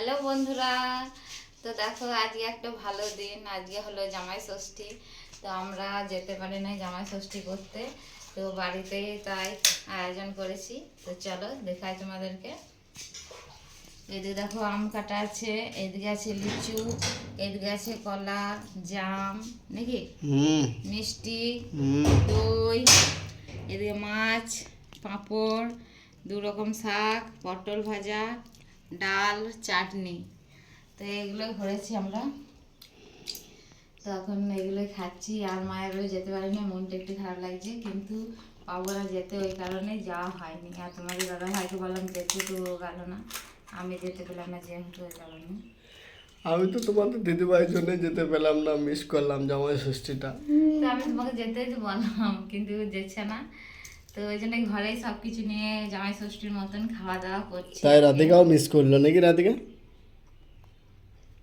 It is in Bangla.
হ্যালো বন্ধুরা, তো দেখো আজকে একটা ভালো দিন। আজকে হলো জামাই ষষ্ঠী। তো আমরা যেতে পারি না জামাই ষষ্ঠী করতে, তো বাড়িতেই তাই আয়োজন করেছি। তো চলো দেখাই তোমাদেরকে। এদিকে দেখো আম কাটা আছে, এদিকে আছে লিচু, এদিকে আছে কলা, জাম নাকি মিষ্টি, দই, এদিকে মাছ, পাঁপড়, দু রকম শাক, পটল ভাজা, ডাল, চাটনি। তো এগুলো করেছি আমরা। তো এখন এগুলোই খাচ্ছি। আর মায়েরও যেতে পারিনি, মনটা একটু খারাপ লাগছে, কিন্তু পাবো না যেতে, ওই কারণে যাওয়া হয়নি। আর তোমাদের দাদা ভাইকে বললাম যেতে, তো গেল না। আমি যেতে পেলাম না, যেহেতু ওই কারণে। আমি তো তোমাদের দিদিভাইয়ের জন্য যেতে পেলাম না, মিস করলাম জামাই ষষ্ঠীটা। তো আমি তোমাকে যেতেই তো বললাম, কিন্তু যেছে না। তো ওই জন্য ঘরেই সব কিছু নিয়ে জামাই ষষ্ঠীর মতন খাওয়া দাওয়া করছি। তাই রাধিকাও মিস করলো নাকি রাধিকা?